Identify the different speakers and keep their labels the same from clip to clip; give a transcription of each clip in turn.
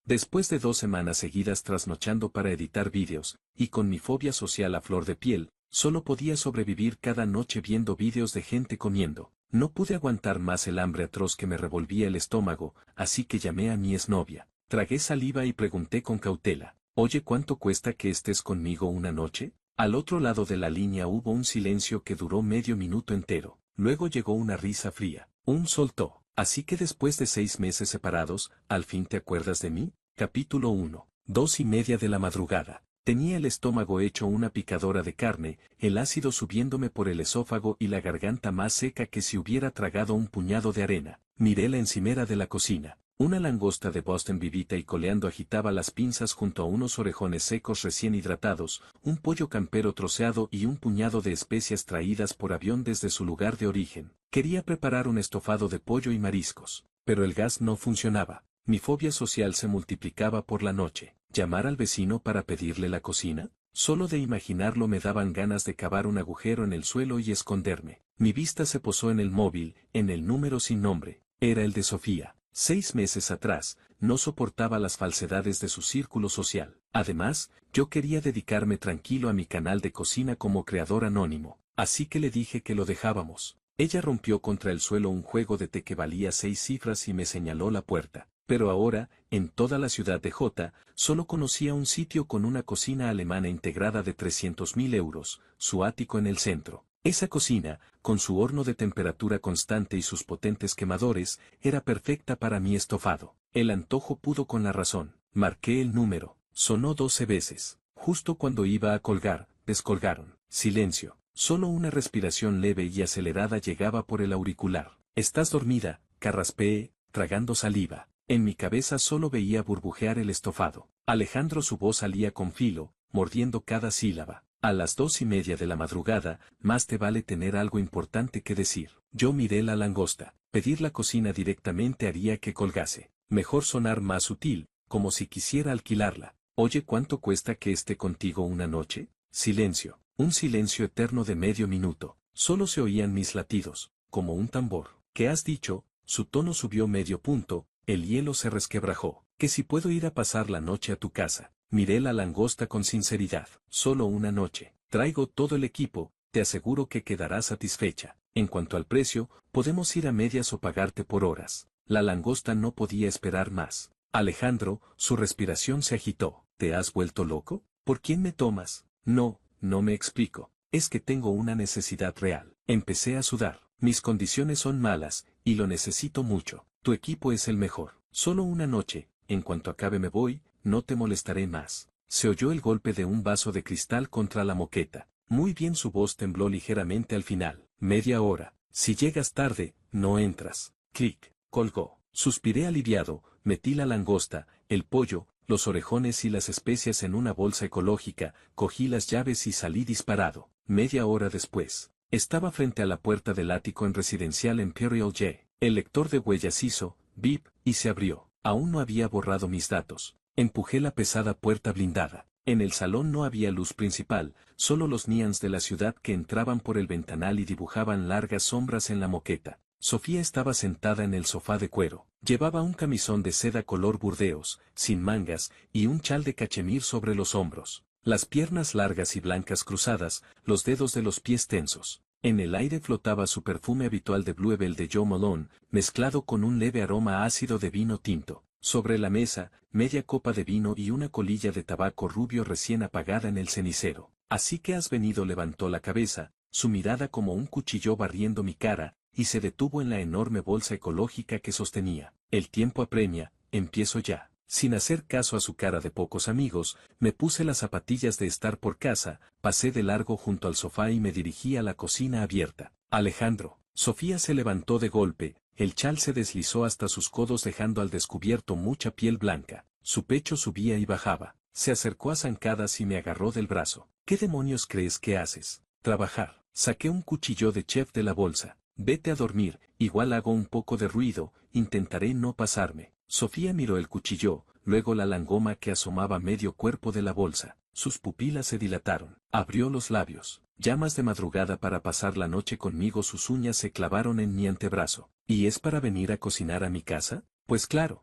Speaker 1: Después de 2 semanas seguidas trasnochando para editar vídeos, y con mi fobia social a flor de piel, solo podía sobrevivir cada noche viendo vídeos de gente comiendo. No pude aguantar más el hambre atroz que me revolvía el estómago, así que llamé a mi exnovia. Tragué saliva y pregunté con cautela, «Oye, ¿cuánto cuesta que estés conmigo una noche?». Al otro lado de la línea hubo un silencio que duró medio minuto entero. Luego llegó una risa fría. Soltó. «Así que después de 6 meses separados, ¿al fin te acuerdas de mí?». Capítulo 1. 2:30 de la madrugada. Tenía el estómago hecho una picadora de carne, el ácido subiéndome por el esófago y la garganta más seca que si hubiera tragado un puñado de arena. Miré la encimera de la cocina. Una langosta de Boston vivita y coleando agitaba las pinzas junto a unos orejones secos recién hidratados, un pollo campero troceado y un puñado de especias traídas por avión desde su lugar de origen. Quería preparar un estofado de pollo y mariscos, pero el gas no funcionaba. Mi fobia social se multiplicaba por la noche. ¿Llamar al vecino para pedirle la cocina? Solo de imaginarlo me daban ganas de cavar un agujero en el suelo y esconderme. Mi vista se posó en el móvil, en el número sin nombre. Era el de Sofía. 6 meses atrás, no soportaba las falsedades de su círculo social. Además, yo quería dedicarme tranquilo a mi canal de cocina como creador anónimo. Así que le dije que lo dejábamos. Ella rompió contra el suelo un juego de té que valía 6 cifras y me señaló la puerta. Pero ahora, en toda la ciudad de J, solo conocía un sitio con una cocina alemana integrada de 300.000 euros, su ático en el centro. Esa cocina, con su horno de temperatura constante y sus potentes quemadores, era perfecta para mi estofado. El antojo pudo con la razón. Marqué el número. Sonó 12 veces. Justo cuando iba a colgar, descolgaron. Silencio. Solo una respiración leve y acelerada llegaba por el auricular. «¿Estás dormida?», carraspeé, tragando saliva. En mi cabeza solo veía burbujear el estofado. Alejandro, su voz salía con filo, mordiendo cada sílaba. «A las 2:30 de la madrugada, más te vale tener algo importante que decir». Yo miré la langosta. Pedir la cocina directamente haría que colgase. Mejor sonar más sutil, como si quisiera alquilarla. «Oye, ¿cuánto cuesta que esté contigo una noche?». Silencio. Un silencio eterno de medio minuto. Solo se oían mis latidos, como un tambor. «¿Qué has dicho?». Su tono subió medio punto, el hielo se resquebrajó. «Que si puedo ir a pasar la noche a tu casa». Miré la langosta con sinceridad. «Solo una noche. Traigo todo el equipo, te aseguro que quedarás satisfecha. En cuanto al precio, podemos ir a medias o pagarte por horas». La langosta no podía esperar más. «Alejandro», su respiración se agitó. «¿Te has vuelto loco? ¿Por quién me tomas?». No me explico. «Es que tengo una necesidad real». Empecé a sudar. «Mis condiciones son malas, y lo necesito mucho. Tu equipo es el mejor. Solo una noche, en cuanto acabe me voy, no te molestaré más». Se oyó el golpe de un vaso de cristal contra la moqueta. Muy bien, su voz tembló ligeramente al final. «Media hora. Si llegas tarde, no entras». Clic. Colgó. Suspiré aliviado, metí la langosta, el pollo, los orejones y las especias en una bolsa ecológica, cogí las llaves y salí disparado. Media hora después, estaba frente a la puerta del ático en Residencial Imperial J. El lector de huellas hizo bip y se abrió. Aún no había borrado mis datos. Empujé la pesada puerta blindada. En el salón no había luz principal, solo los neons de la ciudad que entraban por el ventanal y dibujaban largas sombras en la moqueta. Sofía estaba sentada en el sofá de cuero. Llevaba un camisón de seda color burdeos, sin mangas, y un chal de cachemir sobre los hombros. Las piernas largas y blancas cruzadas, los dedos de los pies tensos. En el aire flotaba su perfume habitual de Bluebell de Joe Malone, mezclado con un leve aroma ácido de vino tinto. Sobre la mesa, media copa de vino y una colilla de tabaco rubio recién apagada en el cenicero. «Así que has venido». Levantó la cabeza, su mirada como un cuchillo barriendo mi cara, y se detuvo en la enorme bolsa ecológica que sostenía. «El tiempo apremia, empiezo ya». Sin hacer caso a su cara de pocos amigos, me puse las zapatillas de estar por casa, pasé de largo junto al sofá y me dirigí a la cocina abierta. «Alejandro». Sofía se levantó de golpe, el chal se deslizó hasta sus codos dejando al descubierto mucha piel blanca. Su pecho subía y bajaba. Se acercó a zancadas y me agarró del brazo. «¿Qué demonios crees que haces?». «Trabajar». Saqué un cuchillo de chef de la bolsa. «Vete a dormir, igual hago un poco de ruido, intentaré no pasarme». Sofía miró el cuchillo, luego la langoma que asomaba medio cuerpo de la bolsa. Sus pupilas se dilataron. Abrió los labios. «¿Llamas de madrugada para pasar la noche conmigo?». Sus uñas se clavaron en mi antebrazo. «¿Y es para venir a cocinar a mi casa?». «Pues claro».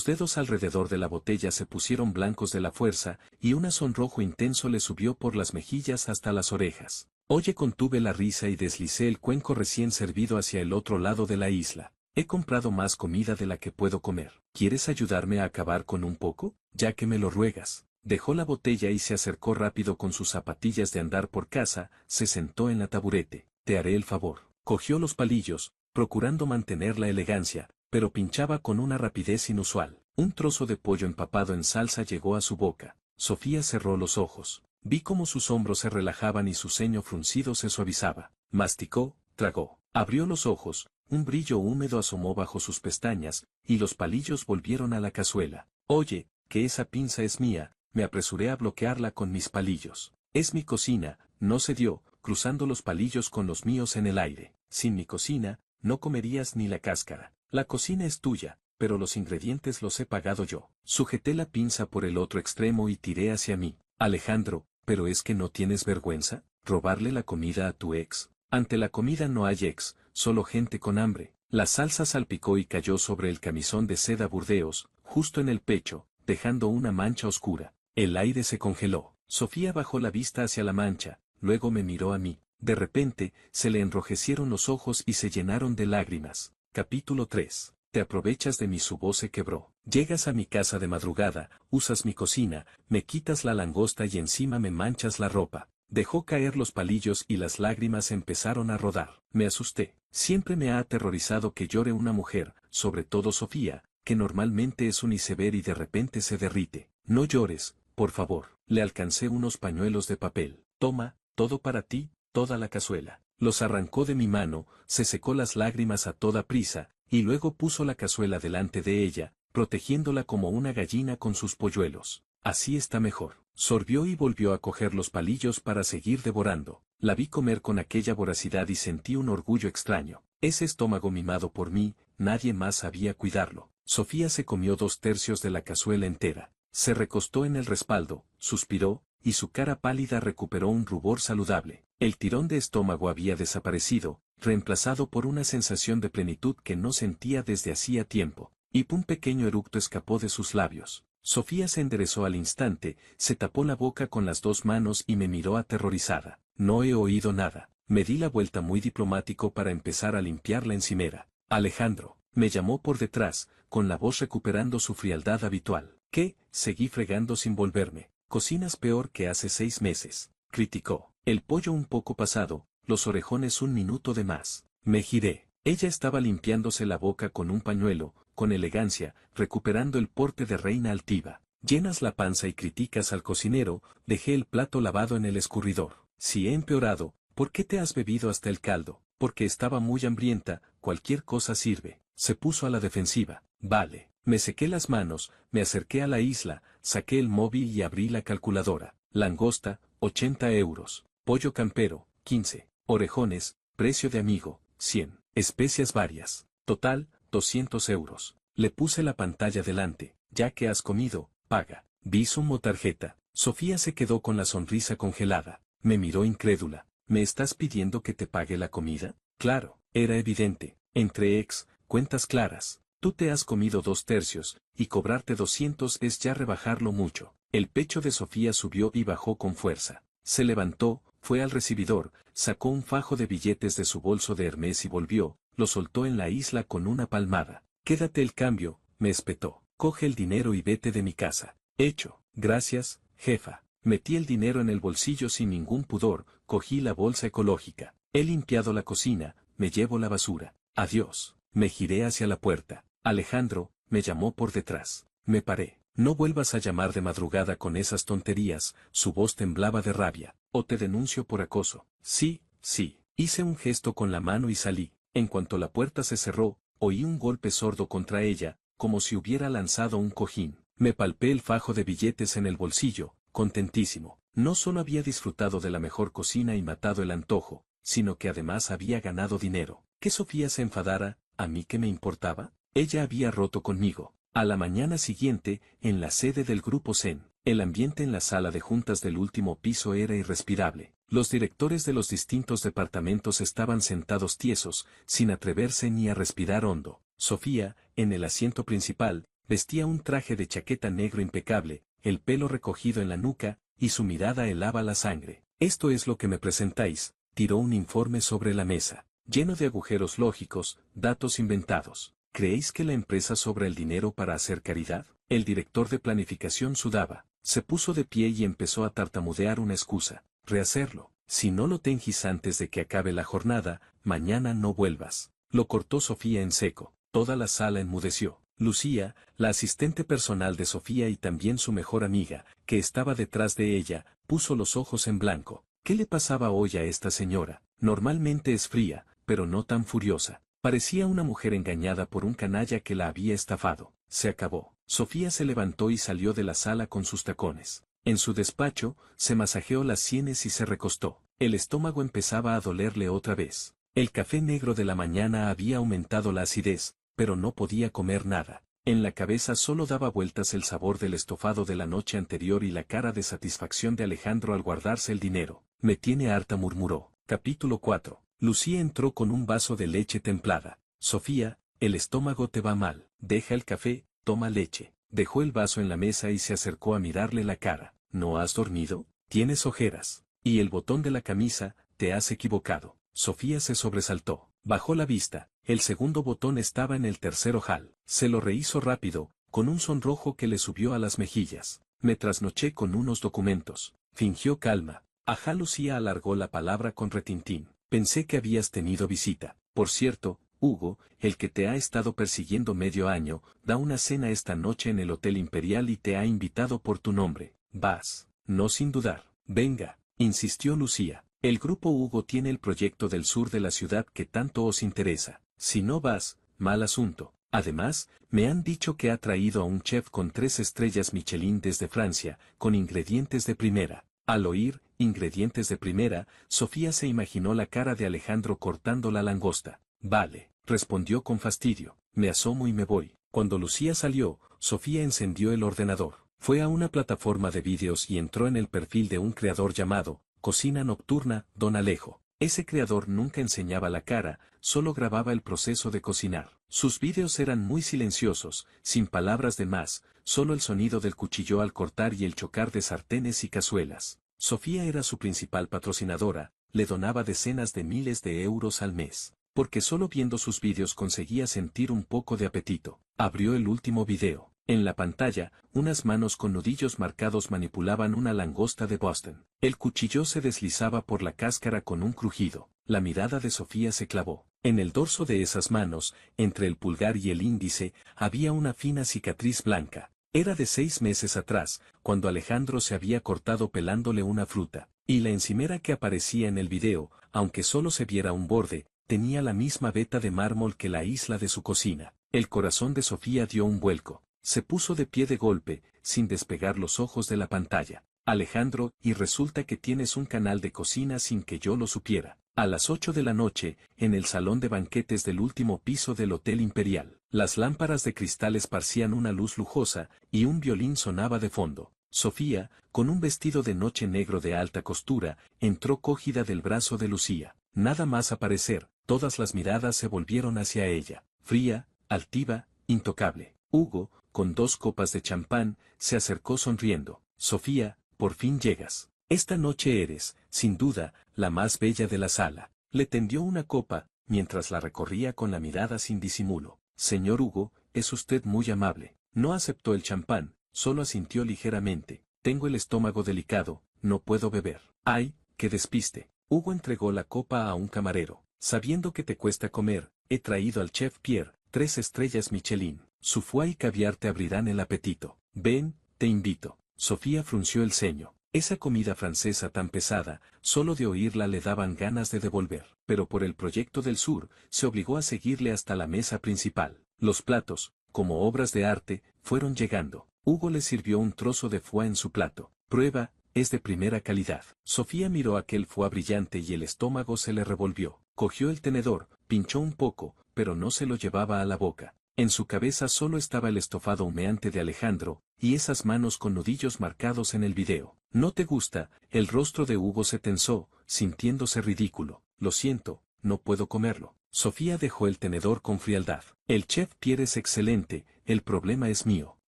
Speaker 1: Sus dedos alrededor de la botella se pusieron blancos de la fuerza, y un sonrojo intenso le subió por las mejillas hasta las orejas. Oye, contuve la risa y deslicé el cuenco recién servido hacia el otro lado de la isla. He comprado más comida de la que puedo comer. ¿Quieres ayudarme a acabar con un poco? Ya que me lo ruegas. Dejó la botella y se acercó rápido con sus zapatillas de andar por casa, se sentó en la taburete. Te haré el favor. Cogió los palillos, procurando mantener la elegancia, pero pinchaba con una rapidez inusual. Un trozo de pollo empapado en salsa llegó a su boca. Sofía cerró los ojos. Vi cómo sus hombros se relajaban y su ceño fruncido se suavizaba. Masticó, tragó. Abrió los ojos, un brillo húmedo asomó bajo sus pestañas, y los palillos volvieron a la cazuela. Oye, que esa pinza es mía, me apresuré a bloquearla con mis palillos. Es mi cocina, no cedió, cruzando los palillos con los míos en el aire. Sin mi cocina, no comerías ni la cáscara. La cocina es tuya, pero los ingredientes los he pagado yo. Sujeté la pinza por el otro extremo y tiré hacia mí. Alejandro, ¿pero es que no tienes vergüenza? ¿Robarle la comida a tu ex? Ante la comida no hay ex, solo gente con hambre. La salsa salpicó y cayó sobre el camisón de seda Burdeos, justo en el pecho, dejando una mancha oscura. El aire se congeló. Sofía bajó la vista hacia la mancha, luego me miró a mí. De repente, se le enrojecieron los ojos y se llenaron de lágrimas. Capítulo 3. Te aprovechas de mí. Su voz se quebró. Llegas a mi casa de madrugada, usas mi cocina, me quitas la langosta y encima me manchas la ropa. Dejó caer los palillos y las lágrimas empezaron a rodar. Me asusté. Siempre me ha aterrorizado que llore una mujer, sobre todo Sofía, que normalmente es un iceberg y de repente se derrite. No llores, por favor. Le alcancé unos pañuelos de papel. Toma, todo para ti, toda la cazuela. Los arrancó de mi mano, se secó las lágrimas a toda prisa, y luego puso la cazuela delante de ella, protegiéndola como una gallina con sus polluelos. Así está mejor. Sorbió y volvió a coger los palillos para seguir devorando. La vi comer con aquella voracidad y sentí un orgullo extraño. Ese estómago mimado por mí, nadie más sabía cuidarlo. Sofía se comió 2/3 de la cazuela entera. Se recostó en el respaldo, suspiró, y su cara pálida recuperó un rubor saludable. El tirón de estómago había desaparecido, reemplazado por una sensación de plenitud que no sentía desde hacía tiempo. Y un pequeño eructo escapó de sus labios. Sofía se enderezó al instante, se tapó la boca con las dos manos y me miró aterrorizada. No he oído nada. Me di la vuelta muy diplomático para empezar a limpiar la encimera. Alejandro, me llamó por detrás, con la voz recuperando su frialdad habitual. ¿Qué? Seguí fregando sin volverme. Cocinas peor que hace 6 meses, criticó. El pollo un poco pasado, los orejones un minuto de más. Me giré. Ella estaba limpiándose la boca con un pañuelo, con elegancia, recuperando el porte de reina altiva. Llenas la panza y criticas al cocinero, dejé el plato lavado en el escurridor. Si he empeorado, ¿por qué te has bebido hasta el caldo? Porque estaba muy hambrienta, cualquier cosa sirve. Se puso a la defensiva. Vale. Me sequé las manos, me acerqué a la isla, saqué el móvil y abrí la calculadora. Langosta, 80 euros. Pollo campero, 15. Orejones, precio de amigo, 100. Especias varias. Total, 200 euros. Le puse la pantalla delante. Ya que has comido, paga. Vi su tarjeta. Sofía se quedó con la sonrisa congelada. Me miró incrédula. ¿Me estás pidiendo que te pague la comida? Claro, era evidente. Entre ex, cuentas claras. Tú te has comido 2/3, y cobrarte 200 es ya rebajarlo mucho. El pecho de Sofía subió y bajó con fuerza. Se levantó, fue al recibidor, sacó un fajo de billetes de su bolso de Hermès y volvió, lo soltó en la isla con una palmada. Quédate el cambio, me espetó. Coge el dinero y vete de mi casa. Hecho. Gracias, jefa. Metí el dinero en el bolsillo sin ningún pudor, cogí la bolsa ecológica. He limpiado la cocina, me llevo la basura. Adiós. Me giré hacia la puerta. Alejandro, me llamó por detrás. Me paré. No vuelvas a llamar de madrugada con esas tonterías, su voz temblaba de rabia. O te denuncio por acoso. Sí, sí. Hice un gesto con la mano y salí. En cuanto la puerta se cerró, oí un golpe sordo contra ella, como si hubiera lanzado un cojín. Me palpé el fajo de billetes en el bolsillo, contentísimo. No solo había disfrutado de la mejor cocina y matado el antojo, sino que además había ganado dinero. Que Sofía se enfadara, ¿a mí qué me importaba? Ella había roto conmigo. A la mañana siguiente, en la sede del Grupo Zen, el ambiente en la sala de juntas del último piso era irrespirable. Los directores de los distintos departamentos estaban sentados tiesos, sin atreverse ni a respirar hondo. Sofía, en el asiento principal, vestía un traje de chaqueta negro impecable, el pelo recogido en la nuca, y su mirada helaba la sangre. Esto es lo que me presentáis, tiró un informe sobre la mesa, lleno de agujeros lógicos, datos inventados. ¿Creéis que la empresa sobra el dinero para hacer caridad? El director de planificación sudaba. Se puso de pie y empezó a tartamudear una excusa. Rehacerlo. Si no lo tengis antes de que acabe la jornada, mañana no vuelvas. Lo cortó Sofía en seco. Toda la sala enmudeció. Lucía, la asistente personal de Sofía y también su mejor amiga, que estaba detrás de ella, puso los ojos en blanco. ¿Qué le pasaba hoy a esta señora? Normalmente es fría, pero no tan furiosa. Parecía una mujer engañada por un canalla que la había estafado. Se acabó. Sofía se levantó y salió de la sala con sus tacones. En su despacho, se masajeó las sienes y se recostó. El estómago empezaba a dolerle otra vez. El café negro de la mañana había aumentado la acidez, pero no podía comer nada. En la cabeza solo daba vueltas el sabor del estofado de la noche anterior y la cara de satisfacción de Alejandro al guardarse el dinero. Me tiene harta, murmuró. Capítulo 4. Lucía entró con un vaso de leche templada. Sofía, el estómago te va mal. Deja el café, toma leche. Dejó el vaso en la mesa y se acercó a mirarle la cara. ¿No has dormido? Tienes ojeras. Y el botón de la camisa, te has equivocado. Sofía se sobresaltó. Bajó la vista. El segundo botón estaba en el tercer ojal. Se lo rehizo rápido, con un sonrojo que le subió a las mejillas. Me trasnoché con unos documentos. Fingió calma. Ajá. Lucía alargó la palabra con retintín. Pensé que habías tenido visita. Por cierto, Hugo, el que te ha estado persiguiendo medio año, da una cena esta noche en el Hotel Imperial y te ha invitado por tu nombre. ¿Vas? No, sin dudar. Venga, insistió Lucía. El grupo Hugo tiene el proyecto del sur de la ciudad que tanto os interesa. Si no vas, mal asunto. Además, me han dicho que ha traído a un chef con 3 estrellas Michelin desde Francia, con ingredientes de primera. Al oír ingredientes de primera, Sofía se imaginó la cara de Alejandro cortando la langosta. Vale, respondió con fastidio. Me asomo y me voy. Cuando Lucía salió, Sofía encendió el ordenador. Fue a una plataforma de vídeos y entró en el perfil de un creador llamado Cocina Nocturna, Don Alejo. Ese creador nunca enseñaba la cara, solo grababa el proceso de cocinar. Sus vídeos eran muy silenciosos, sin palabras de más, solo el sonido del cuchillo al cortar y el chocar de sartenes y cazuelas. Sofía era su principal patrocinadora, le donaba decenas de miles de euros al mes, porque solo viendo sus vídeos conseguía sentir un poco de apetito. Abrió el último video. En la pantalla, unas manos con nudillos marcados manipulaban una langosta de Boston. El cuchillo se deslizaba por la cáscara con un crujido. La mirada de Sofía se clavó. En el dorso de esas manos, entre el pulgar y el índice, había una fina cicatriz blanca. Era de 6 meses atrás, cuando Alejandro se había cortado pelándole una fruta. Y la encimera que aparecía en el video, aunque solo se viera un borde, tenía la misma veta de mármol que la isla de su cocina. El corazón de Sofía dio un vuelco. Se puso de pie de golpe, sin despegar los ojos de la pantalla. Alejandro, y resulta que tienes un canal de cocina sin que yo lo supiera. A las 8 de la noche, en el salón de banquetes del último piso del Hotel Imperial, las lámparas de cristal esparcían una luz lujosa, y un violín sonaba de fondo. Sofía, con un vestido de noche negro de alta costura, entró cogida del brazo de Lucía. Nada más aparecer, todas las miradas se volvieron hacia ella. Fría, altiva, intocable. Hugo, con 2 copas de champán, se acercó sonriendo. Sofía, por fin llegas. Esta noche eres, sin duda, la más bella de la sala. Le tendió una copa, mientras la recorría con la mirada sin disimulo. Señor Hugo, es usted muy amable. No aceptó el champán, solo asintió ligeramente. Tengo el estómago delicado, no puedo beber. ¡Ay, qué despiste! Hugo entregó la copa a un camarero. Sabiendo que te cuesta comer, he traído al chef Pierre, 3 estrellas Michelin. Su foie y caviar te abrirán el apetito. Ven, te invito. Sofía frunció el ceño. Esa comida francesa tan pesada, solo de oírla le daban ganas de devolver. Pero por el proyecto del sur, se obligó a seguirle hasta la mesa principal. Los platos, como obras de arte, fueron llegando. Hugo le sirvió un trozo de foie en su plato. Prueba, es de primera calidad. Sofía miró aquel foie brillante y el estómago se le revolvió. Cogió el tenedor, pinchó un poco, pero no se lo llevaba a la boca. En su cabeza solo estaba el estofado humeante de Alejandro, y esas manos con nudillos marcados en el video. ¿No te gusta? El rostro de Hugo se tensó, sintiéndose ridículo. Lo siento, no puedo comerlo. Sofía dejó el tenedor con frialdad. El chef Pierre es excelente, el problema es mío.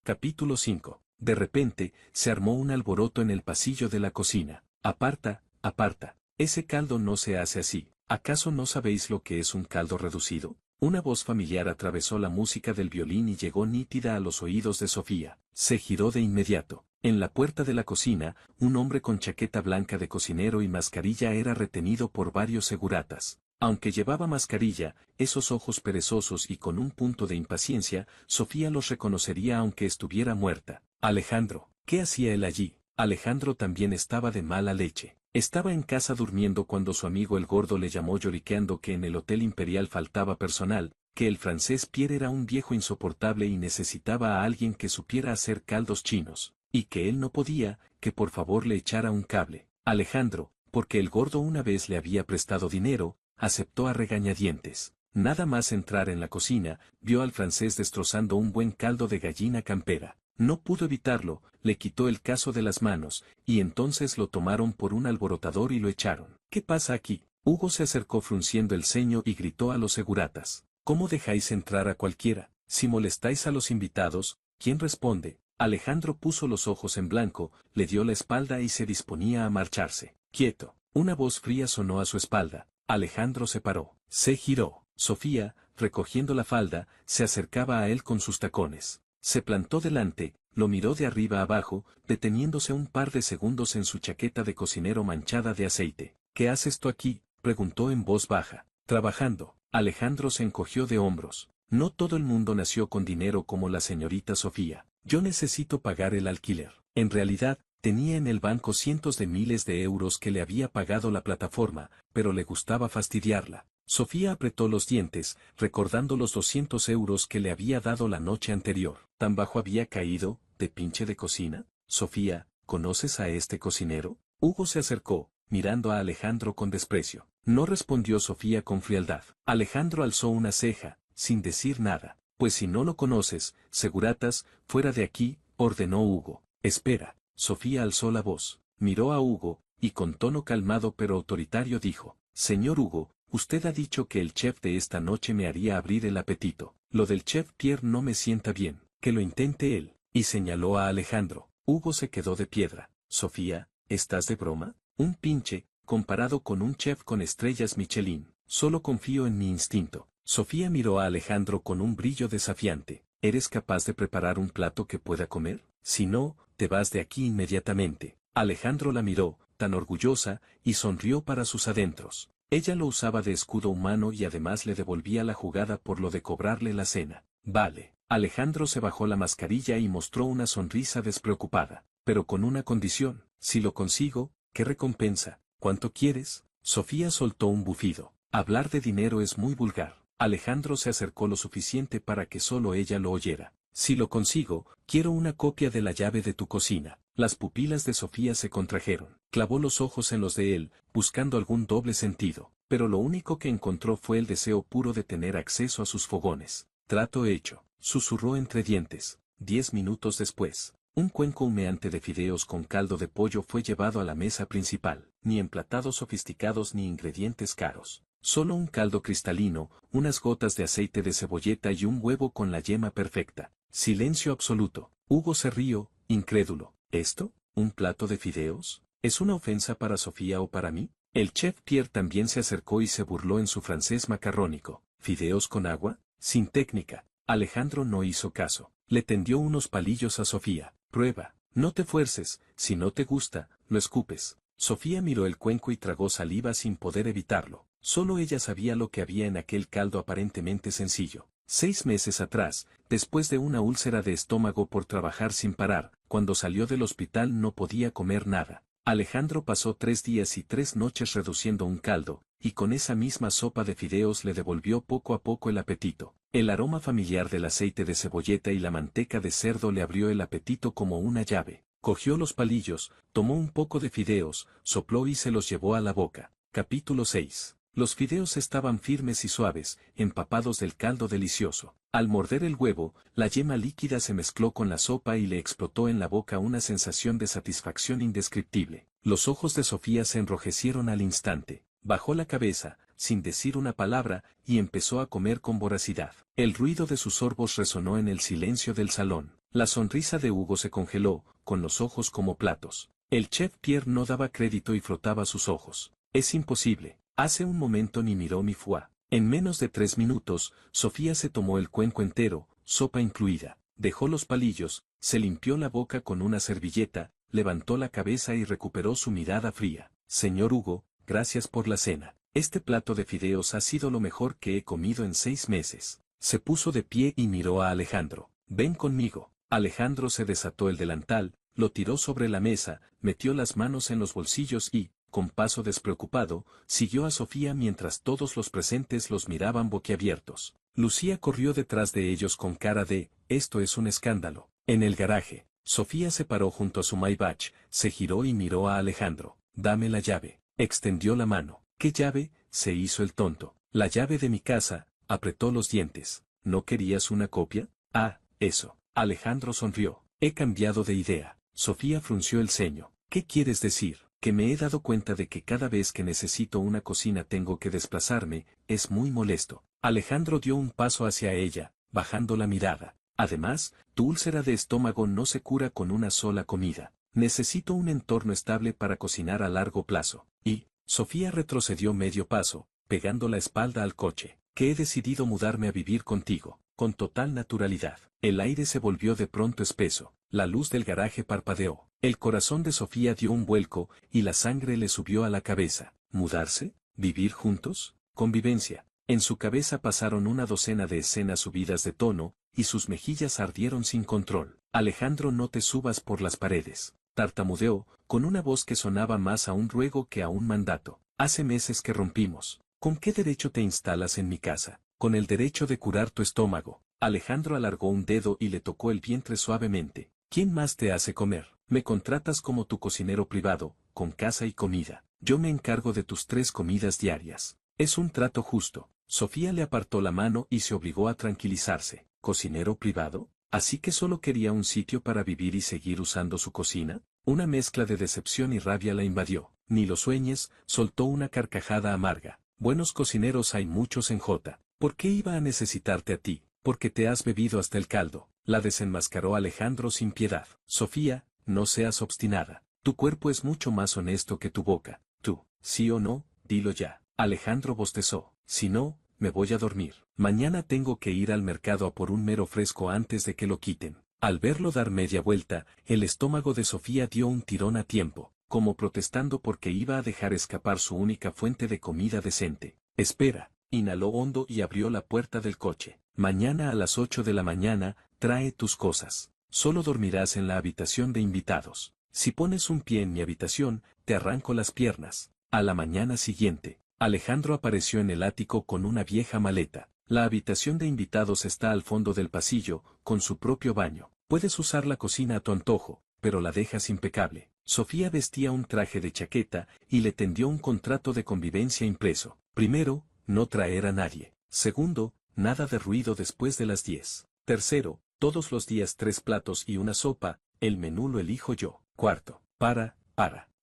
Speaker 1: Capítulo 5. De repente, se armó un alboroto en el pasillo de la cocina. Aparta, aparta. ese caldo no se hace así. ¿Acaso no sabéis lo que es un caldo reducido? Una voz familiar atravesó la música del violín y llegó nítida a los oídos de Sofía. Se giró de inmediato. En la puerta de la cocina, un hombre con chaqueta blanca de cocinero y mascarilla era retenido por varios seguratas. Aunque llevaba mascarilla, esos ojos perezosos y con un punto de impaciencia, Sofía los reconocería aunque estuviera muerta. Alejandro, ¿qué hacía él allí? Alejandro también estaba de mala leche. Estaba en casa durmiendo cuando su amigo el gordo le llamó lloriqueando que en el Hotel Imperial faltaba personal, que el francés Pierre era un viejo insoportable y necesitaba a alguien que supiera hacer caldos chinos, y que él no podía, que por favor le echara un cable. Alejandro, porque el gordo una vez le había prestado dinero, aceptó a regañadientes. Nada más entrar en la cocina, vio al francés destrozando un buen caldo de gallina campera. No pudo evitarlo, le quitó el cazo de las manos, y entonces lo tomaron por un alborotador y lo echaron. ¿Qué pasa aquí? Hugo se acercó frunciendo el ceño y gritó a los seguratas. ¿Cómo dejáis entrar a cualquiera? Si molestáis a los invitados, ¿quién responde? Alejandro puso los ojos en blanco, le dio la espalda y se disponía a marcharse. Quieto. Una voz fría sonó a su espalda. Alejandro se paró. Se giró. Sofía, recogiendo la falda, se acercaba a él con sus tacones. Se plantó delante, lo miró de arriba abajo, deteniéndose un par de segundos en su chaqueta de cocinero manchada de aceite. ¿Qué haces tú aquí? Preguntó en voz baja. Trabajando. Alejandro se encogió de hombros. No todo el mundo nació con dinero como la señorita Sofía. Yo necesito pagar el alquiler. En realidad, tenía en el banco cientos de miles de euros que le había pagado la plataforma, pero le gustaba fastidiarla. Sofía apretó los dientes, recordando los 200 euros que le había dado la noche anterior. ¿Tan bajo había caído, de pinche de cocina? Sofía, ¿conoces a este cocinero? Hugo se acercó, mirando a Alejandro con desprecio. No respondió Sofía con frialdad. Alejandro alzó una ceja, sin decir nada. Pues si no lo conoces, seguratas, fuera de aquí, ordenó Hugo. Espera. Sofía alzó la voz, miró a Hugo, y con tono calmado pero autoritario dijo, Señor Hugo, usted ha dicho que el chef de esta noche me haría abrir el apetito. Lo del chef Pierre no me sienta bien, que lo intente él. Y señaló a Alejandro. Hugo se quedó de piedra. Sofía, ¿estás de broma? Un pinche, comparado con un chef con estrellas Michelin. Solo confío en mi instinto. Sofía miró a Alejandro con un brillo desafiante. ¿Eres capaz de preparar un plato que pueda comer? Si no, te vas de aquí inmediatamente. Alejandro la miró, tan orgullosa, y sonrió para sus adentros. Ella lo usaba de escudo humano y además le devolvía la jugada por lo de cobrarle la cena. Vale. Alejandro se bajó la mascarilla y mostró una sonrisa despreocupada. Pero con una condición. Si lo consigo, ¿qué recompensa? ¿Cuánto quieres? Sofía soltó un bufido. Hablar de dinero es muy vulgar. Alejandro se acercó lo suficiente para que solo ella lo oyera. Si lo consigo, quiero una copia de la llave de tu cocina. Las pupilas de Sofía se contrajeron. Clavó los ojos en los de él, buscando algún doble sentido. Pero lo único que encontró fue el deseo puro de tener acceso a sus fogones. Trato hecho. Susurró entre dientes. 10 minutos después. Un cuenco humeante de fideos con caldo de pollo fue llevado a la mesa principal. Ni emplatados sofisticados ni ingredientes caros. Solo un caldo cristalino, unas gotas de aceite de cebolleta y un huevo con la yema perfecta. Silencio absoluto. Hugo se rió, incrédulo. ¿Esto? ¿Un plato de fideos? ¿Es una ofensa para Sofía o para mí? El chef Pierre también se acercó y se burló en su francés macarrónico. ¿Fideos con agua? Sin técnica. Alejandro no hizo caso. Le tendió unos palillos a Sofía. Prueba. No te fuerces, si no te gusta, lo escupes. Sofía miró el cuenco y tragó saliva sin poder evitarlo. Solo ella sabía lo que había en aquel caldo aparentemente sencillo. 6 meses atrás, después de una úlcera de estómago por trabajar sin parar, cuando salió del hospital no podía comer nada. Alejandro pasó 3 días y 3 noches reduciendo un caldo, y con esa misma sopa de fideos le devolvió poco a poco el apetito. El aroma familiar del aceite de cebolleta y la manteca de cerdo le abrió el apetito como una llave. Cogió los palillos, tomó un poco de fideos, sopló y se los llevó a la boca. Capítulo 6. Los fideos estaban firmes y suaves, empapados del caldo delicioso. Al morder el huevo, la yema líquida se mezcló con la sopa y le explotó en la boca una sensación de satisfacción indescriptible. Los ojos de Sofía se enrojecieron al instante. Bajó la cabeza, sin decir una palabra, y empezó a comer con voracidad. El ruido de sus sorbos resonó en el silencio del salón. La sonrisa de Hugo se congeló, con los ojos como platos. El chef Pierre no daba crédito y frotaba sus ojos. Es imposible. Hace un momento ni miró mi foie. En menos de 3 minutos, Sofía se tomó el cuenco entero, sopa incluida. Dejó los palillos, se limpió la boca con una servilleta, levantó la cabeza y recuperó su mirada fría. Señor Hugo, gracias por la cena. Este plato de fideos ha sido lo mejor que he comido en 6 meses. Se puso de pie y miró a Alejandro. Ven conmigo. Alejandro se desató el delantal, lo tiró sobre la mesa, metió las manos en los bolsillos y, con paso despreocupado, siguió a Sofía mientras todos los presentes los miraban boquiabiertos. Lucía corrió detrás de ellos con cara de, esto es un escándalo. En el garaje, Sofía se paró junto a su Maybach, se giró y miró a Alejandro. Dame la llave. Extendió la mano. ¿Qué llave? Se hizo el tonto. La llave de mi casa. Apretó los dientes. ¿No querías una copia? Ah, eso. Alejandro sonrió. He cambiado de idea. Sofía frunció el ceño. ¿Qué quieres decir? Que me he dado cuenta de que cada vez que necesito una cocina tengo que desplazarme, es muy molesto. Alejandro dio un paso hacia ella, bajando la mirada. Además, tu úlcera de estómago no se cura con una sola comida. Necesito un entorno estable para cocinar a largo plazo. Y, Sofía retrocedió medio paso, pegando la espalda al coche. Que he decidido mudarme a vivir contigo, con total naturalidad. El aire se volvió de pronto espeso, la luz del garaje parpadeó. El corazón de Sofía dio un vuelco, y la sangre le subió a la cabeza. ¿Mudarse? ¿Vivir juntos? Convivencia. En su cabeza pasaron una docena de escenas subidas de tono, y sus mejillas ardieron sin control. Alejandro, no te subas por las paredes. Tartamudeó, con una voz que sonaba más a un ruego que a un mandato. Hace meses que rompimos. ¿Con qué derecho te instalas en mi casa? Con el derecho de curar tu estómago. Alejandro alargó un dedo y le tocó el vientre suavemente. ¿Quién más te hace comer? Me contratas como tu cocinero privado, con casa y comida. Yo me encargo de tus 3 comidas diarias. Es un trato justo. Sofía le apartó la mano y se obligó a tranquilizarse. ¿Cocinero privado? ¿Así que solo quería un sitio para vivir y seguir usando su cocina? Una mezcla de decepción y rabia la invadió. Ni lo sueñes, soltó una carcajada amarga. Buenos cocineros hay muchos en J. ¿Por qué iba a necesitarte a ti? Porque te has bebido hasta el caldo. La desenmascaró Alejandro sin piedad. Sofía, no seas obstinada. Tu cuerpo es mucho más honesto que tu boca. Tú, sí o no, dilo ya. Alejandro bostezó. Si no, me voy a dormir. Mañana tengo que ir al mercado a por un mero fresco antes de que lo quiten. Al verlo dar media vuelta, el estómago de Sofía dio un tirón a tiempo, como protestando porque iba a dejar escapar su única fuente de comida decente. Espera. Inhaló hondo y abrió la puerta del coche. Mañana a las 8 de la mañana, trae tus cosas. Solo dormirás en la habitación de invitados. Si pones un pie en mi habitación, te arranco las piernas. A la mañana siguiente, Alejandro apareció en el ático con una vieja maleta. La habitación de invitados está al fondo del pasillo, con su propio baño. Puedes usar la cocina a tu antojo, pero la dejas impecable. Sofía vestía un traje de chaqueta y le tendió un contrato de convivencia impreso. Primero, no traer a nadie. Segundo, nada de ruido después de las 10. Tercero, todos los días 3 platos y una sopa, el menú lo elijo yo. Cuarto, para.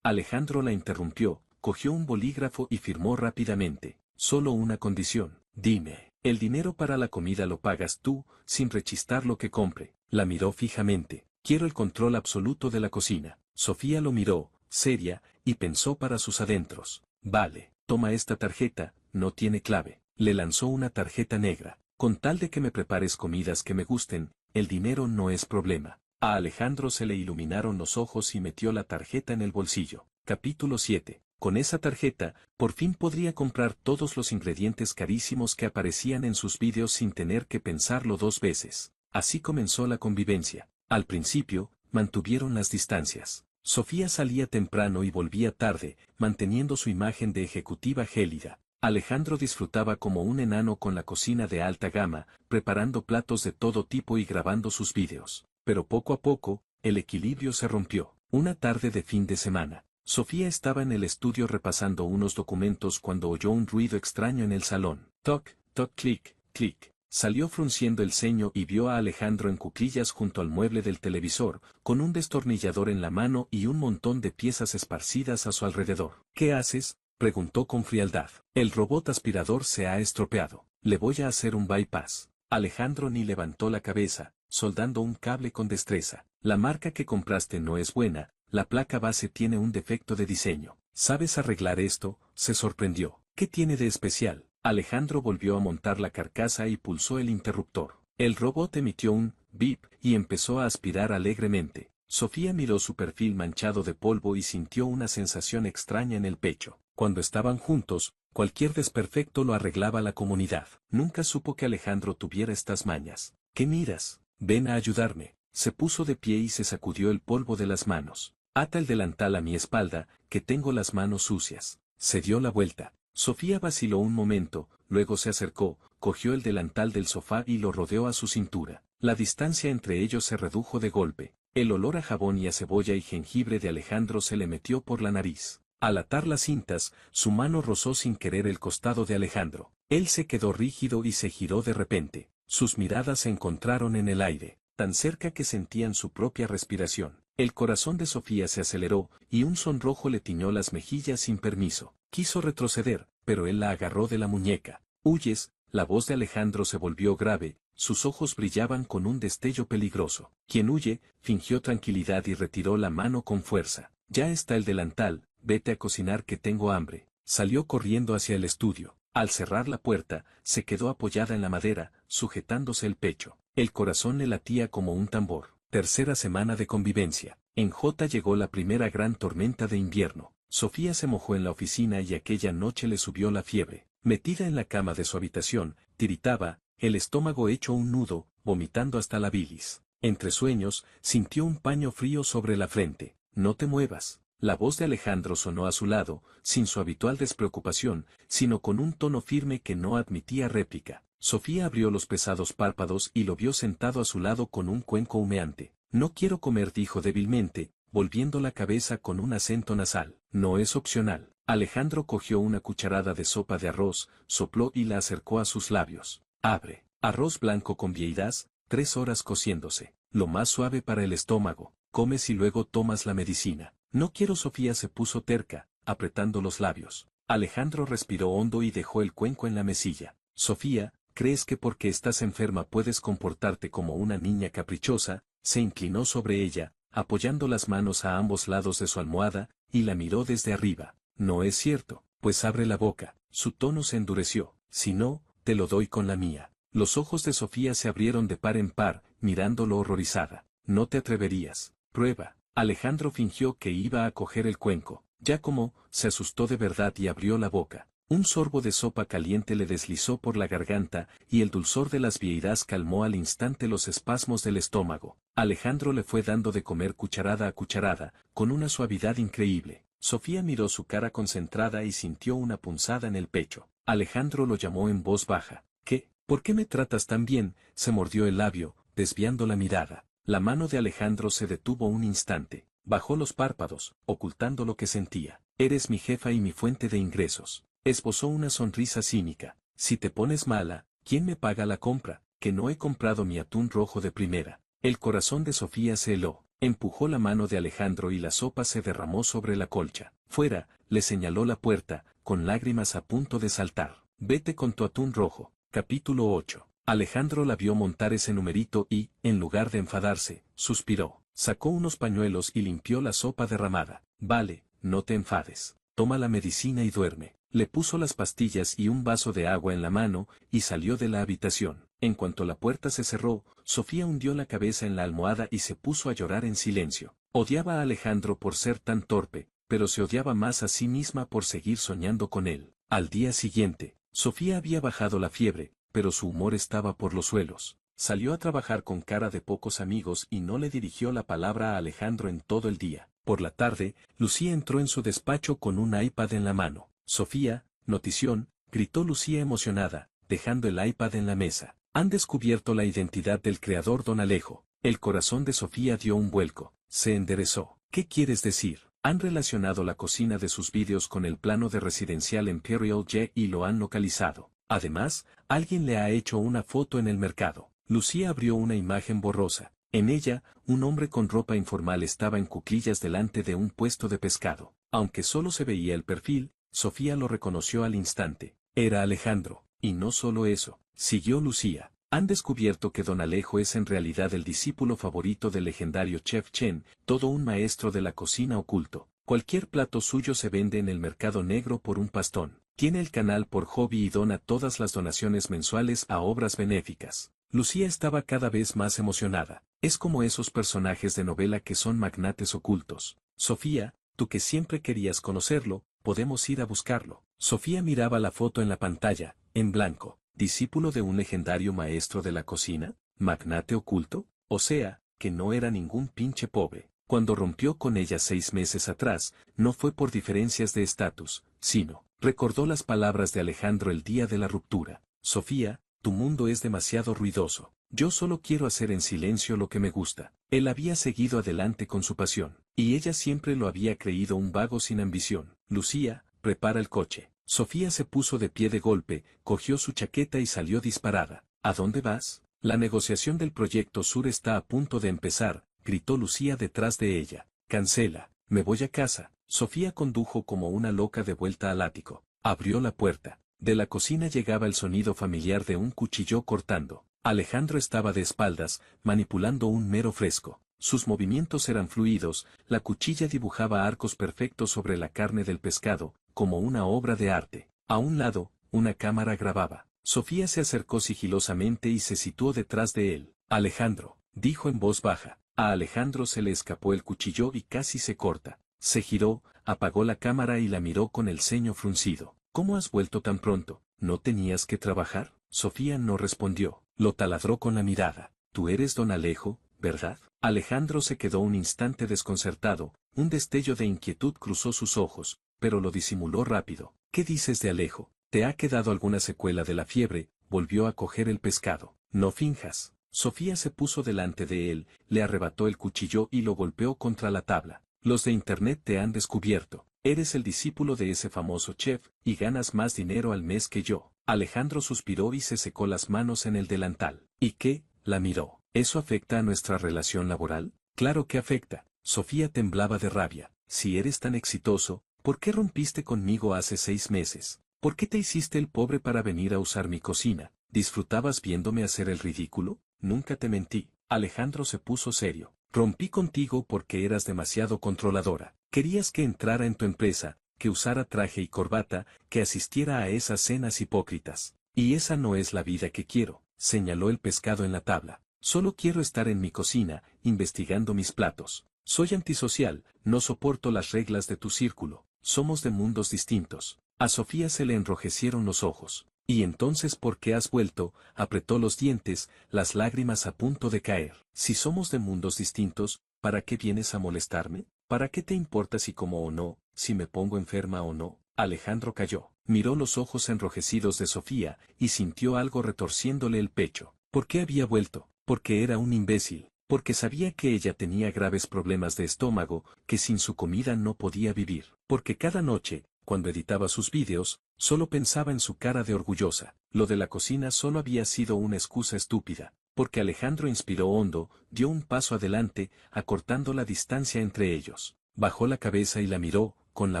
Speaker 1: Alejandro la interrumpió, cogió un bolígrafo y firmó rápidamente. Solo una condición. Dime, el dinero para la comida lo pagas tú, sin rechistar lo que compre. La miró fijamente. Quiero el control absoluto de la cocina. Sofía lo miró, seria, y pensó para sus adentros. Vale, toma esta tarjeta, no tiene clave. Le lanzó una tarjeta negra. Con tal de que me prepares comidas que me gusten, el dinero no es problema. A Alejandro se le iluminaron los ojos y metió la tarjeta en el bolsillo. Capítulo 7. Con esa tarjeta, por fin podría comprar todos los ingredientes carísimos que aparecían en sus vídeos sin tener que pensarlo 2 veces. Así comenzó la convivencia. Al principio, mantuvieron las distancias. Sofía salía temprano y volvía tarde, manteniendo su imagen de ejecutiva gélida. Alejandro disfrutaba como un enano con la cocina de alta gama, preparando platos de todo tipo y grabando sus vídeos. Pero poco a poco, el equilibrio se rompió. Una tarde de fin de semana, Sofía estaba en el estudio repasando unos documentos cuando oyó un ruido extraño en el salón. Toc, toc, clic, clic. Salió frunciendo el ceño y vio a Alejandro en cuclillas junto al mueble del televisor, con un destornillador en la mano y un montón de piezas esparcidas a su alrededor. ¿Qué haces?, preguntó con frialdad. El robot aspirador se ha estropeado. Le voy a hacer un bypass. Alejandro ni levantó la cabeza, soldando un cable con destreza. La marca que compraste no es buena, la placa base tiene un defecto de diseño. ¿Sabes arreglar esto?, se sorprendió. ¿Qué tiene de especial? Alejandro volvió a montar la carcasa y pulsó el interruptor. El robot emitió un bip y empezó a aspirar alegremente. Sofía miró su perfil manchado de polvo y sintió una sensación extraña en el pecho. Cuando estaban juntos, cualquier desperfecto lo arreglaba la comunidad. Nunca supo que Alejandro tuviera estas mañas. ¿Qué miras? Ven a ayudarme. Se puso de pie y se sacudió el polvo de las manos. Ata el delantal a mi espalda, que tengo las manos sucias. Se dio la vuelta. Sofía vaciló un momento, luego se acercó, cogió el delantal del sofá y lo rodeó a su cintura. La distancia entre ellos se redujo de golpe. El olor a jabón y a cebolla y jengibre de Alejandro se le metió por la nariz. Al atar las cintas, su mano rozó sin querer el costado de Alejandro. Él se quedó rígido y se giró de repente. Sus miradas se encontraron en el aire, tan cerca que sentían su propia respiración. El corazón de Sofía se aceleró, y un sonrojo le tiñó las mejillas sin permiso. Quiso retroceder, pero él la agarró de la muñeca. «¿Huyes?». La voz de Alejandro se volvió grave, sus ojos brillaban con un destello peligroso. «¿Quién huye?». Fingió tranquilidad y retiró la mano con fuerza. «Ya está el delantal, vete a cocinar que tengo hambre». Salió corriendo hacia el estudio. Al cerrar la puerta, se quedó apoyada en la madera, sujetándose el pecho. El corazón le latía como un tambor. Tercera semana de convivencia. En J llegó la primera gran tormenta de invierno. Sofía se mojó en la oficina y aquella noche le subió la fiebre. Metida en la cama de su habitación, tiritaba, el estómago hecho un nudo, vomitando hasta la bilis. Entre sueños, sintió un paño frío sobre la frente. «No te muevas». La voz de Alejandro sonó a su lado, sin su habitual despreocupación, sino con un tono firme que no admitía réplica. Sofía abrió los pesados párpados y lo vio sentado a su lado con un cuenco humeante. «No quiero comer», dijo débilmente, volviendo la cabeza con un acento nasal. «No es opcional». Alejandro cogió una cucharada de sopa de arroz, sopló y la acercó a sus labios. «Abre». Arroz blanco con vieiras, 3 horas cociéndose. Lo más suave para el estómago. Comes y luego tomas la medicina. «No quiero». Sofía se puso terca, apretando los labios. Alejandro respiró hondo y dejó el cuenco en la mesilla. «Sofía, ¿crees que porque estás enferma puedes comportarte como una niña caprichosa?». Se inclinó sobre ella, apoyando las manos a ambos lados de su almohada, y la miró desde arriba. «No es cierto». «Pues abre la boca». Su tono se endureció. «Si no, te lo doy con la mía». Los ojos de Sofía se abrieron de par en par, mirándolo horrorizada. «No te atreverías». «Prueba». Alejandro fingió que iba a coger el cuenco. Ya como, se asustó de verdad y abrió la boca. Un sorbo de sopa caliente le deslizó por la garganta, y el dulzor de las vieiras calmó al instante los espasmos del estómago. Alejandro le fue dando de comer cucharada a cucharada, con una suavidad increíble. Sofía miró su cara concentrada y sintió una punzada en el pecho. Alejandro lo llamó en voz baja. «¿Qué? ¿Por qué me tratas tan bien?». Se mordió el labio, desviando la mirada. La mano de Alejandro se detuvo un instante. Bajó los párpados, ocultando lo que sentía. «Eres mi jefa y mi fuente de ingresos». Esbozó una sonrisa cínica. «Si te pones mala, ¿quién me paga la compra? Que no he comprado mi atún rojo de primera». El corazón de Sofía se heló. Empujó la mano de Alejandro y la sopa se derramó sobre la colcha. «Fuera», le señaló la puerta, con lágrimas a punto de saltar. «Vete con tu atún rojo». Capítulo 8. Alejandro la vio montar ese numerito y, en lugar de enfadarse, suspiró. Sacó unos pañuelos y limpió la sopa derramada. «Vale, no te enfades. Toma la medicina y duerme». Le puso las pastillas y un vaso de agua en la mano, y salió de la habitación. En cuanto la puerta se cerró, Sofía hundió la cabeza en la almohada y se puso a llorar en silencio. Odiaba a Alejandro por ser tan torpe, pero se odiaba más a sí misma por seguir soñando con él. Al día siguiente, Sofía había bajado la fiebre, pero su humor estaba por los suelos. Salió a trabajar con cara de pocos amigos y no le dirigió la palabra a Alejandro en todo el día. Por la tarde, Lucía entró en su despacho con un iPad en la mano. «Sofía, notición», gritó Lucía emocionada, dejando el iPad en la mesa. «Han descubierto la identidad del creador don Alejo». El corazón de Sofía dio un vuelco. Se enderezó. «¿Qué quieres decir?». «Han relacionado la cocina de sus vídeos con el plano de residencial Imperial J y lo han localizado. Además, alguien le ha hecho una foto en el mercado». Lucía abrió una imagen borrosa. En ella, un hombre con ropa informal estaba en cuclillas delante de un puesto de pescado. Aunque solo se veía el perfil, Sofía lo reconoció al instante. Era Alejandro. «Y no solo eso», siguió Lucía. «Han descubierto que don Alejo es en realidad el discípulo favorito del legendario chef Chen, todo un maestro de la cocina oculto. Cualquier plato suyo se vende en el mercado negro por un pastón. Tiene el canal por hobby y dona todas las donaciones mensuales a obras benéficas. Lucía estaba cada vez más emocionada. Es como esos personajes de novela que son magnates ocultos. Sofía, tú que siempre querías conocerlo, podemos ir a buscarlo. Sofía miraba la foto en la pantalla, en blanco. ¿Discípulo de un legendario maestro de la cocina? ¿Magnate oculto? O sea, que no era ningún pinche pobre. Cuando rompió con ella 6 meses atrás, no fue por diferencias de estatus, sino, recordó las palabras de Alejandro el día de la ruptura. Sofía, tu mundo es demasiado ruidoso. Yo solo quiero hacer en silencio lo que me gusta. Él había seguido adelante con su pasión, y ella siempre lo había creído un vago sin ambición. Lucía, prepara el coche. Sofía se puso de pie de golpe, cogió su chaqueta y salió disparada. ¿A dónde vas? La negociación del proyecto Sur está a punto de empezar, gritó Lucía detrás de ella. Cancela, me voy a casa. Sofía condujo como una loca de vuelta al ático. Abrió la puerta. De la cocina llegaba el sonido familiar de un cuchillo cortando. Alejandro estaba de espaldas, manipulando un mero fresco. Sus movimientos eran fluidos, la cuchilla dibujaba arcos perfectos sobre la carne del pescado, como una obra de arte. A un lado, una cámara grababa. Sofía se acercó sigilosamente y se situó detrás de él. Alejandro, dijo en voz baja. A Alejandro se le escapó el cuchillo y casi se corta. Se giró, apagó la cámara y la miró con el ceño fruncido. ¿Cómo has vuelto tan pronto? ¿No tenías que trabajar? Sofía no respondió. Lo taladró con la mirada. Tú eres don Alejo, ¿verdad? Alejandro se quedó un instante desconcertado, un destello de inquietud cruzó sus ojos, pero lo disimuló rápido. ¿Qué dices de Alejo? ¿Te ha quedado alguna secuela de la fiebre? Volvió a coger el pescado. No finjas. Sofía se puso delante de él, le arrebató el cuchillo y lo golpeó contra la tabla. Los de internet te han descubierto. Eres el discípulo de ese famoso chef, y ganas más dinero al mes que yo. Alejandro suspiró y se secó las manos en el delantal. ¿Y qué? La miró. ¿Eso afecta a nuestra relación laboral? Claro que afecta. Sofía temblaba de rabia. Si eres tan exitoso, ¿por qué rompiste conmigo hace 6 meses? ¿Por qué te hiciste el pobre para venir a usar mi cocina? ¿Disfrutabas viéndome hacer el ridículo? Nunca te mentí. Alejandro se puso serio. Rompí contigo porque eras demasiado controladora. Querías que entrara en tu empresa, que usara traje y corbata, que asistiera a esas cenas hipócritas. Y esa no es la vida que quiero, señaló el pescado en la tabla. Solo quiero estar en mi cocina, investigando mis platos. Soy antisocial, no soporto las reglas de tu círculo. Somos de mundos distintos. A Sofía se le enrojecieron los ojos. ¿Y entonces por qué has vuelto? Apretó los dientes, las lágrimas a punto de caer. Si somos de mundos distintos, ¿para qué vienes a molestarme? ¿Para qué te importa si como o no, si me pongo enferma o no? Alejandro calló, miró los ojos enrojecidos de Sofía y sintió algo retorciéndole el pecho. ¿Por qué había vuelto? Porque era un imbécil, porque sabía que ella tenía graves problemas de estómago, que sin su comida no podía vivir, porque cada noche, cuando editaba sus vídeos, solo pensaba en su cara de orgullosa. Lo de la cocina solo había sido una excusa estúpida, porque Alejandro inspiró hondo, dio un paso adelante, acortando la distancia entre ellos. Bajó la cabeza y la miró, con la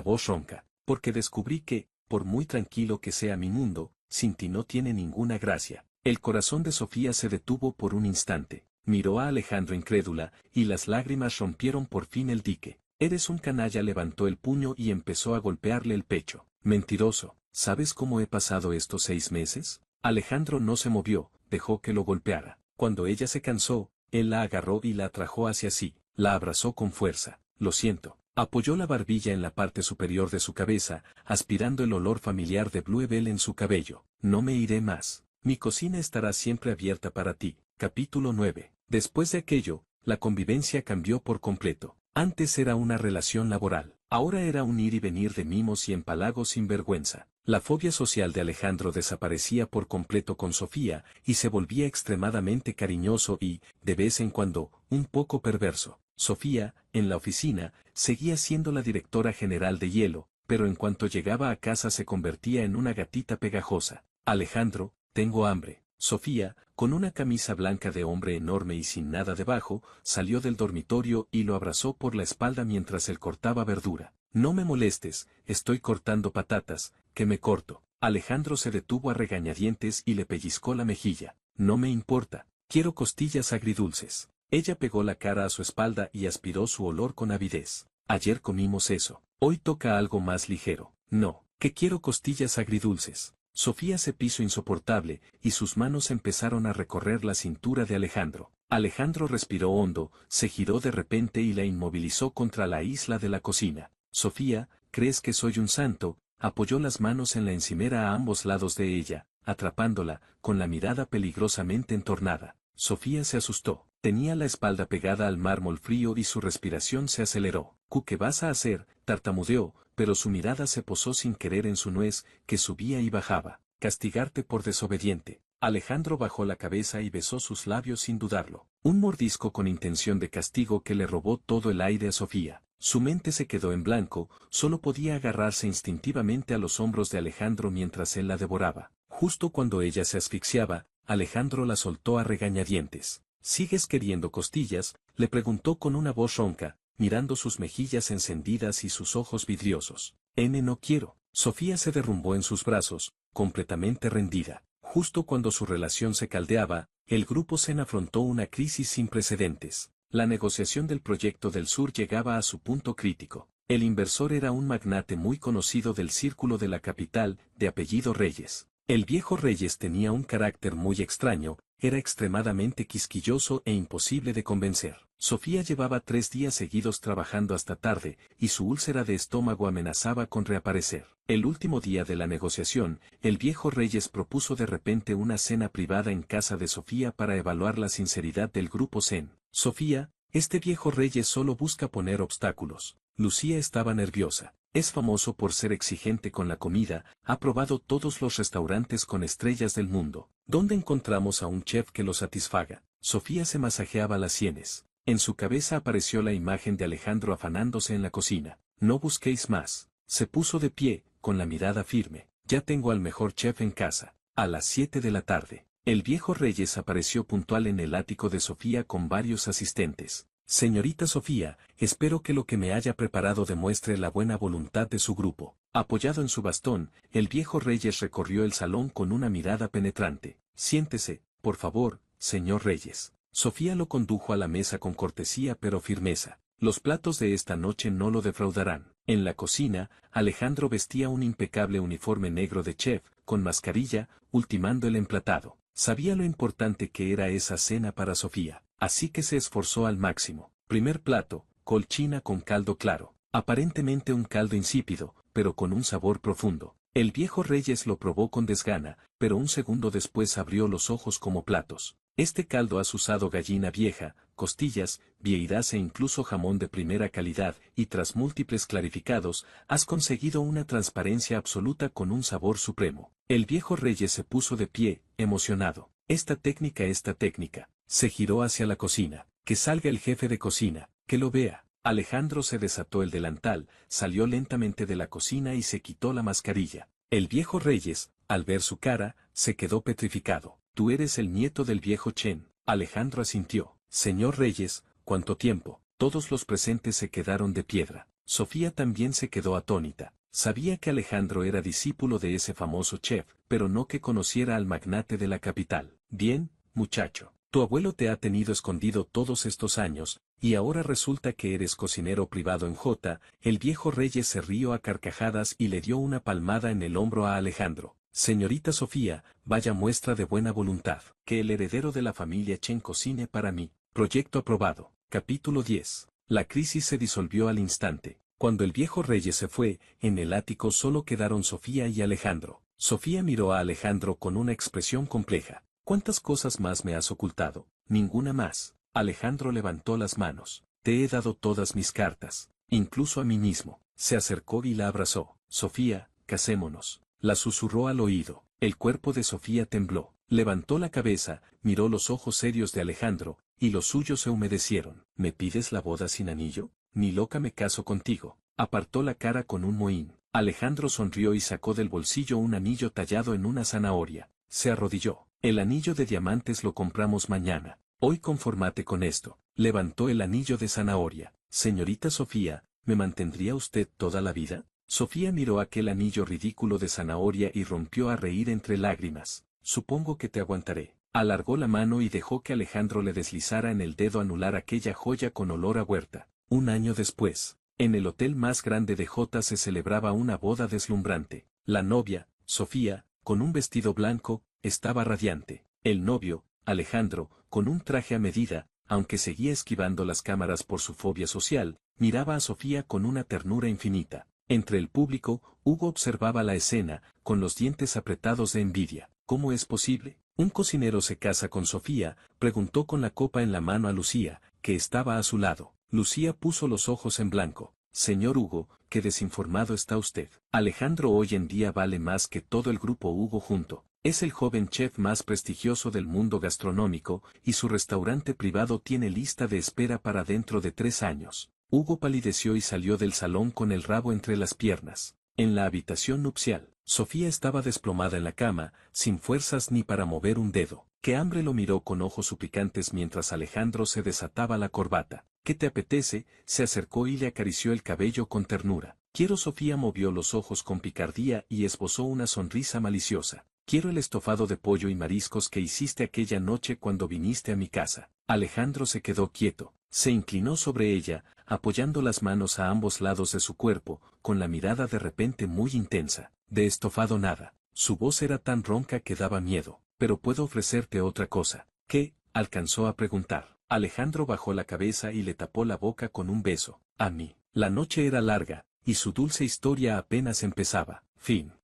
Speaker 1: voz ronca, porque descubrí que, por muy tranquilo que sea mi mundo, sin ti no tiene ninguna gracia. El corazón de Sofía se detuvo por un instante, miró a Alejandro incrédula, y las lágrimas rompieron por fin el dique. Eres un canalla, levantó el puño y empezó a golpearle el pecho. Mentiroso, ¿sabes cómo he pasado estos 6 meses? Alejandro no se movió, dejó que lo golpeara. Cuando ella se cansó, él la agarró y la atrajo hacia sí, la abrazó con fuerza. Lo siento. Apoyó la barbilla en la parte superior de su cabeza, aspirando el olor familiar de Bluebell en su cabello. No me iré más. Mi cocina estará siempre abierta para ti. Capítulo 9. Después de aquello, la convivencia cambió por completo. Antes era una relación laboral, ahora era un ir y venir de mimos y empalagos sin vergüenza. La fobia social de Alejandro desaparecía por completo con Sofía y se volvía extremadamente cariñoso y, de vez en cuando, un poco perverso. Sofía, en la oficina, seguía siendo la directora general de Hielo, pero en cuanto llegaba a casa se convertía en una gatita pegajosa. Alejandro, tengo hambre. Sofía, con una camisa blanca de hombre enorme y sin nada debajo, salió del dormitorio y lo abrazó por la espalda mientras él cortaba verdura. No me molestes, estoy cortando patatas, que me corto. Alejandro se detuvo a regañadientes y le pellizcó la mejilla. No me importa, quiero costillas agridulces. Ella pegó la cara a su espalda y aspiró su olor con avidez. Ayer comimos eso. Hoy toca algo más ligero. No, que quiero costillas agridulces. Sofía se puso insoportable, y sus manos empezaron a recorrer la cintura de Alejandro. Alejandro respiró hondo, se giró de repente y la inmovilizó contra la isla de la cocina. Sofía, ¿crees que soy un santo? Apoyó las manos en la encimera a ambos lados de ella, atrapándola, con la mirada peligrosamente entornada. Sofía se asustó. Tenía la espalda pegada al mármol frío y su respiración se aceleró. ¿Qué vas a hacer? Tartamudeó, pero su mirada se posó sin querer en su nuez, que subía y bajaba. Castigarte por desobediente. Alejandro bajó la cabeza y besó sus labios sin dudarlo. Un mordisco con intención de castigo que le robó todo el aire a Sofía. Su mente se quedó en blanco, solo podía agarrarse instintivamente a los hombros de Alejandro mientras él la devoraba. Justo cuando ella se asfixiaba, Alejandro la soltó a regañadientes. ¿Sigues queriendo costillas?, le preguntó con una voz ronca, mirando sus mejillas encendidas y sus ojos vidriosos. No quiero. Sofía se derrumbó en sus brazos, completamente rendida. Justo cuando su relación se caldeaba, el grupo Zen afrontó una crisis sin precedentes. La negociación del proyecto del sur llegaba a su punto crítico. El inversor era un magnate muy conocido del círculo de la capital, de apellido Reyes. El viejo Reyes tenía un carácter muy extraño, era extremadamente quisquilloso e imposible de convencer. Sofía llevaba 3 días seguidos trabajando hasta tarde, y su úlcera de estómago amenazaba con reaparecer. El último día de la negociación, el viejo Reyes propuso de repente una cena privada en casa de Sofía para evaluar la sinceridad del grupo Zen. Sofía, este viejo Reyes solo busca poner obstáculos. Lucía estaba nerviosa. Es famoso por ser exigente con la comida, ha probado todos los restaurantes con estrellas del mundo. ¿Dónde encontramos a un chef que lo satisfaga? Sofía se masajeaba las sienes. En su cabeza apareció la imagen de Alejandro afanándose en la cocina. No busquéis más. Se puso de pie, con la mirada firme. Ya tengo al mejor chef en casa. A las 7 de la tarde. El viejo Reyes apareció puntual en el ático de Sofía con varios asistentes. Señorita Sofía, espero que lo que me haya preparado demuestre la buena voluntad de su grupo. Apoyado en su bastón, el viejo Reyes recorrió el salón con una mirada penetrante. Siéntese, por favor, señor Reyes. Sofía lo condujo a la mesa con cortesía pero firmeza. Los platos de esta noche no lo defraudarán. En la cocina, Alejandro vestía un impecable uniforme negro de chef, con mascarilla, ultimando el emplatado. Sabía lo importante que era esa cena para Sofía, así que se esforzó al máximo. Primer plato, colchina con caldo claro. Aparentemente un caldo insípido, pero con un sabor profundo. El viejo Reyes lo probó con desgana, pero un segundo después abrió los ojos como platos. Este caldo has usado gallina vieja, costillas, vieiras e incluso jamón de primera calidad, y tras múltiples clarificados, has conseguido una transparencia absoluta con un sabor supremo. El viejo Reyes se puso de pie, emocionado. Esta técnica. Se giró hacia la cocina. Que salga el jefe de cocina, que lo vea. Alejandro se desató el delantal, salió lentamente de la cocina y se quitó la mascarilla. El viejo Reyes, al ver su cara, se quedó petrificado. Tú eres el nieto del viejo Chen. Alejandro asintió. Señor Reyes, ¿cuánto tiempo? Todos los presentes se quedaron de piedra. Sofía también se quedó atónita. Sabía que Alejandro era discípulo de ese famoso chef, pero no que conociera al magnate de la capital. Bien, muchacho. Tu abuelo te ha tenido escondido todos estos años, y ahora resulta que eres cocinero privado en J. El viejo Reyes se rió a carcajadas y le dio una palmada en el hombro a Alejandro. Señorita Sofía, vaya muestra de buena voluntad. Que el heredero de la familia Chen cocine para mí. Proyecto aprobado. Capítulo 10. La crisis se disolvió al instante. Cuando el viejo Reyes se fue, en el ático solo quedaron Sofía y Alejandro. Sofía miró a Alejandro con una expresión compleja. ¿Cuántas cosas más me has ocultado? Ninguna más. Alejandro levantó las manos. Te he dado todas mis cartas, incluso a mí mismo. Se acercó y la abrazó. Sofía, casémonos. La susurró al oído. El cuerpo de Sofía tembló. Levantó la cabeza, miró los ojos serios de Alejandro, y los suyos se humedecieron. ¿Me pides la boda sin anillo? Ni loca me caso contigo. Apartó la cara con un mohín. Alejandro sonrió y sacó del bolsillo un anillo tallado en una zanahoria. Se arrodilló. El anillo de diamantes lo compramos mañana. Hoy conformate con esto. Levantó el anillo de zanahoria. Señorita Sofía, ¿me mantendría usted toda la vida? Sofía miró aquel anillo ridículo de zanahoria y rompió a reír entre lágrimas. Supongo que te aguantaré. Alargó la mano y dejó que Alejandro le deslizara en el dedo anular aquella joya con olor a huerta. Un año después. En el hotel más grande de Jota se celebraba una boda deslumbrante. La novia, Sofía, con un vestido blanco, estaba radiante. El novio, Alejandro, con un traje a medida, aunque seguía esquivando las cámaras por su fobia social, miraba a Sofía con una ternura infinita. Entre el público, Hugo observaba la escena, con los dientes apretados de envidia. ¿Cómo es posible? ¿Un cocinero se casa con Sofía? Preguntó con la copa en la mano a Lucía, que estaba a su lado. Lucía puso los ojos en blanco. Señor Hugo, qué desinformado está usted. Alejandro hoy en día vale más que todo el grupo Hugo junto. Es el joven chef más prestigioso del mundo gastronómico, y su restaurante privado tiene lista de espera para dentro de 3 años. Hugo palideció y salió del salón con el rabo entre las piernas. En la habitación nupcial, Sofía estaba desplomada en la cama, sin fuerzas ni para mover un dedo. Que hambre lo miró con ojos suplicantes mientras Alejandro se desataba la corbata. ¿Qué te apetece? Se acercó y le acarició el cabello con ternura. Quiero. Sofía movió los ojos con picardía y esbozó una sonrisa maliciosa. Quiero el estofado de pollo y mariscos que hiciste aquella noche cuando viniste a mi casa. Alejandro se quedó quieto, se inclinó sobre ella, apoyando las manos a ambos lados de su cuerpo, con la mirada de repente muy intensa. De estofado nada. Su voz era tan ronca que daba miedo. Pero puedo ofrecerte otra cosa. ¿Qué? Alcanzó a preguntar. Alejandro bajó la cabeza y le tapó la boca con un beso. A mí. La noche era larga, y su dulce historia apenas empezaba. Fin.